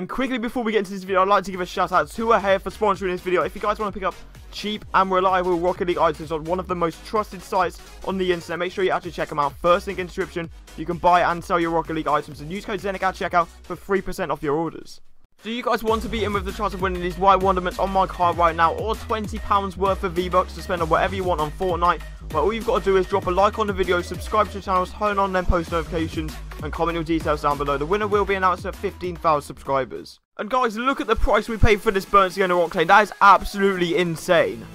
And quickly before we get into this video, I'd like to give a shout out to Ahead for sponsoring this video. If you guys want to pick up cheap and reliable Rocket League items on one of the most trusted sites on the internet, make sure you actually check them out. First link in the description. You can buy and sell your Rocket League items and use code ZenicOfficial at checkout for 3% off your orders. Do you guys want to be in with the chance of winning these White Wonderments on my card right now, or £20 worth of V-Bucks to spend on whatever you want on Fortnite? Well, all you've got to do is drop a like on the video, subscribe to the channel, turn on them post notifications, and comment your details down below. The winner will be announced at 15,000 subscribers. And guys, look at the price we paid for this burnt together Octane. That is absolutely insane.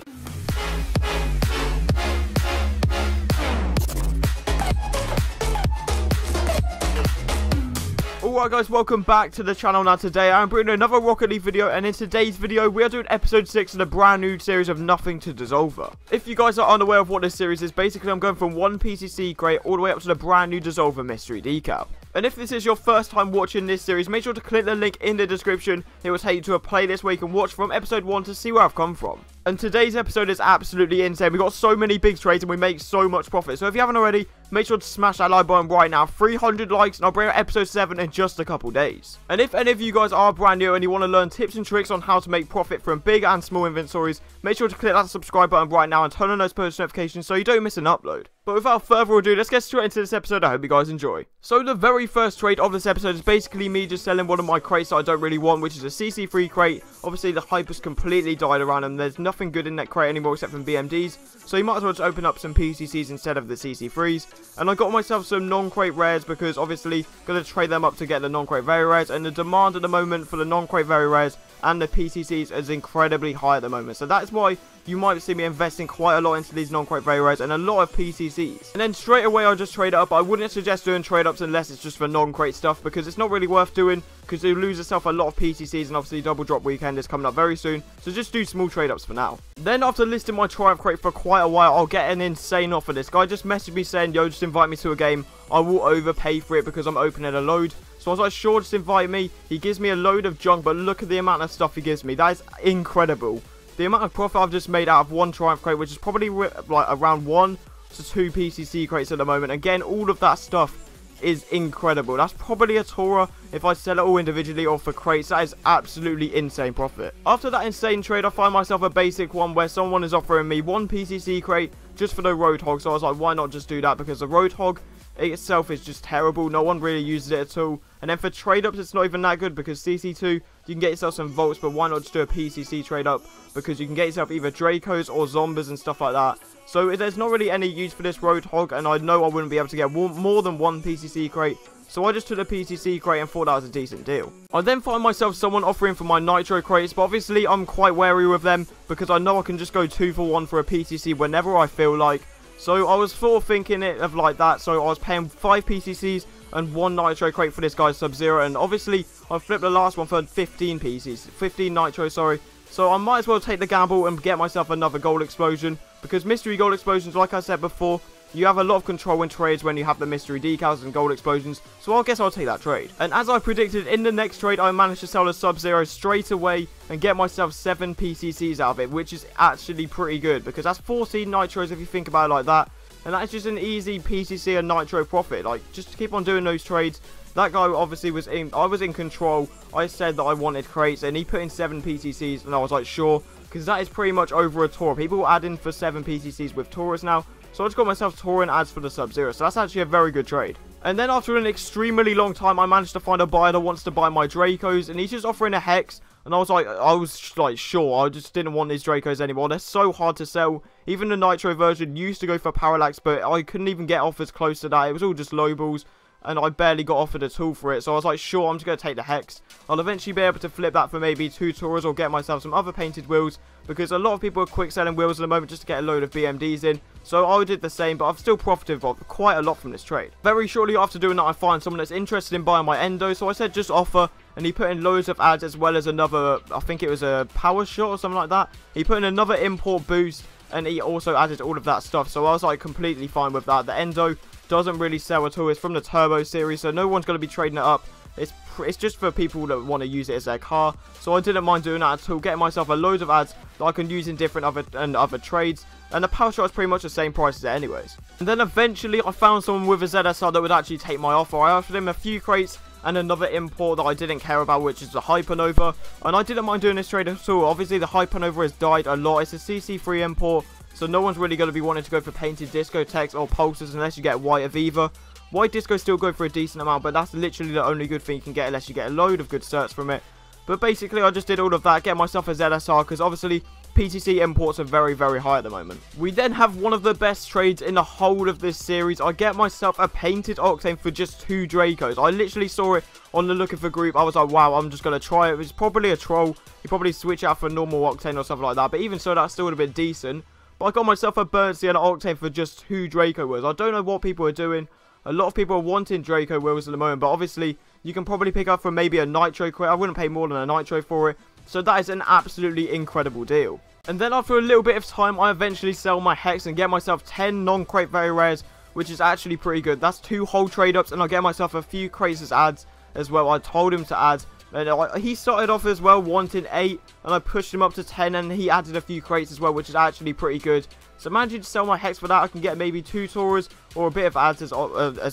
Alright guys, welcome back to the channel. Now today I'm bringing another Rocket League video, and in today's video we are doing episode 6 of the brand new series of Nothing to Dissolver. If you guys are unaware of what this series is, basically I'm going from one PCC crate all the way up to the brand new Dissolver mystery decal. And if this is your first time watching this series, make sure to click the link in the description. It will take you to a playlist where you can watch from episode 1 to see where I've come from. And today's episode is absolutely insane. We got so many big trades and we make so much profit. So if you haven't already, make sure to smash that like button right now. 300 likes and I'll bring out episode 7 in just a couple days. And if any of you guys are brand new and you want to learn tips and tricks on how to make profit from big and small inventories, make sure to click that subscribe button right now and turn on those post notifications so you don't miss an upload. But without further ado, let's get straight into this episode. I hope you guys enjoy. So the very first trade of this episode is basically me just selling one of my crates that I don't really want, which is a CC3 crate. Obviously the hype has completely died around them. There's nothing good in that crate anymore except from BMDs. So you might as well just open up some PCCs instead of the CC3s. And I got myself some non-crate rares because obviously going to trade them up to get the non-crate very rares. And the demand at the moment for the non-crate very rares and the PCCs is incredibly high at the moment. So that is why you might see me investing quite a lot into these non-crate very rares and a lot of PCCs. And then straight away I'll just trade it up. I wouldn't suggest doing trade ups unless it's just for non-crate stuff, because it's not really worth doing, because you lose yourself a lot of PCCs, and obviously double drop weekend is coming up very soon. So just do small trade ups for now. Then after listing my Triumph crate for quite a while, I'll get an insane offer. This guy just messaged me saying, yo, just invite me to a game. I will overpay for it because I'm opening a load. So I was like, sure, just invite me. He gives me a load of junk, but look at the amount of stuff he gives me. That is incredible. The amount of profit I've just made out of one Triumph crate, which is probably like around 1 to 2 PCC crates at the moment. Again, all of that stuff is incredible. That's probably a Torah if I sell it all individually or for crates. That is absolutely insane profit. After that insane trade, I find myself a basic one where someone is offering me 1 PCC crate just for the Roadhog. So I was like, why not just do that? Because the Roadhog itself is just terrible. No one really uses it at all. And then for trade ups, it's not even that good, because CC2 you can get yourself some Volts, but why not just do a PCC trade up, because you can get yourself either Dracos or Zombies and stuff like that. So there's not really any use for this Roadhog, and I know I wouldn't be able to get more than 1 PCC crate. So I just took the PCC crate and thought that was a decent deal. I then find myself someone offering for my Nitro crates, but obviously I'm quite wary with them because I know I can just go 2 for 1 for a PCC whenever I feel like. So I was sort of thinking it of like that, so I was paying 5 PCCs and 1 Nitro crate for this guy's Sub-Zero, and obviously I flipped the last one for 15 PCs, 15 Nitro, sorry. So I might as well take the gamble and get myself another Gold Explosion, because Mystery Gold Explosions, like I said before, you have a lot of control in trades when you have the mystery decals and gold explosions, so I guess I'll take that trade. And as I predicted, in the next trade I managed to sell the Sub-Zero straight away and get myself 7 PCCs out of it, which is actually pretty good, because that's 14 Nitros if you think about it like that. And that's just an easy PCC and Nitro profit. Like, just to keep on doing those trades. That guy obviously was in, I was in control. I said that I wanted crates and he put in 7 PCCs and I was like, sure, because that is pretty much over a Tor. People add in for 7 PCCs with Taurus now. So I just got myself Tauren ads for the Sub-Zero. So that's actually a very good trade. And then after an extremely long time, I managed to find a buyer that wants to buy my Dracos, and he's just offering a Hex. And I was like, sure, I just didn't want these Dracos anymore. They're so hard to sell. Even the Nitro version used to go for Parallax, but I couldn't even get offers close to that. It was all just low balls, and I barely got offered at all for it. So I was like, sure, I'm just going to take the Hex. I'll eventually be able to flip that for maybe 2 Tauras or get myself some other painted wheels, because a lot of people are quick selling wheels at the moment just to get a load of BMDs in. So I did the same, but I've still profited quite a lot from this trade. Very shortly after doing that, I find someone that's interested in buying my Endo, so I said just offer, and he put in loads of ads as well as another, I think it was a power shot or something like that. He put in another import boost, and he also added all of that stuff, so I was like completely fine with that. The Endo doesn't really sell at all. It's from the Turbo series, so no one's going to be trading it up. It's just for people that want to use it as their car, so I didn't mind doing that at all, getting myself a load of ads that I can use in different other trades, and the power shot is pretty much the same price as it anyways. And then eventually I found someone with a ZSR that would actually take my offer. I offered him a few crates and another import that I didn't care about, which is the Hypernova. And I didn't mind doing this trade at all. Obviously, the Hypernova has died a lot. It's a CC3 import, so no one's really going to be wanting to go for painted discotheques or pulsars unless you get White Aviva. White Disco still go for a decent amount, but that's literally the only good thing you can get unless you get a load of good certs from it. But basically, I just did all of that, get myself a ZSR, because obviously PTC imports are very, very high at the moment. We then have one of the best trades in the whole of this series. I get myself a painted Octane for just 2 Dracos. I literally saw it on the Looking For group. I was like, wow, I'm just going to try it. It was probably a troll. You probably switch out for a normal Octane or something like that. But even so, that still would have been decent. But I got myself a Burnt Sienna Octane for just 2 Draco Wheels. I don't know what people are doing. A lot of people are wanting Draco Wheels at the moment, but obviously you can probably pick up for maybe a Nitro crate. I wouldn't pay more than a Nitro for it, so that is an absolutely incredible deal. And then after a little bit of time, I eventually sell my Hex and get myself 10 non-crate very rares, which is actually pretty good. That's 2 whole trade-ups, and I get myself a few crates as ads as well. I told him to add, and he started off as well wanting 8, and I pushed him up to 10, and he added a few crates as well, which is actually pretty good. So managing to sell my Hex for that, I can get maybe 2 Taurus or a bit of ads as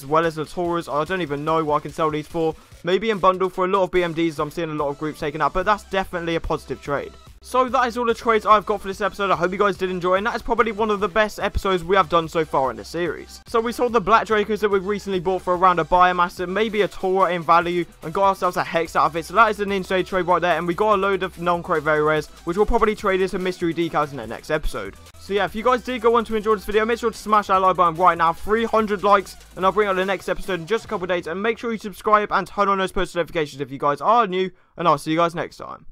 well as the Taurus. I don't even know what I can sell these for. Maybe in bundle for a lot of BMDs. I'm seeing a lot of groups taking out, but that's definitely a positive trade. So that is all the trades I've got for this episode. I hope you guys did enjoy, and that is probably one of the best episodes we have done so far in the series. So we sold the Black Dracos that we've recently bought for around a biomass, maybe a Taura in value, and got ourselves a Hex out of it. So that is an insane trade right there, and we got a load of non-crate very rares, which we'll probably trade into mystery decals in the next episode. So yeah, if you guys did go on to enjoy this video, make sure to smash that like button right now. 300 likes, and I'll bring out the next episode in just a couple of days. And make sure you subscribe and turn on those post notifications if you guys are new, and I'll see you guys next time.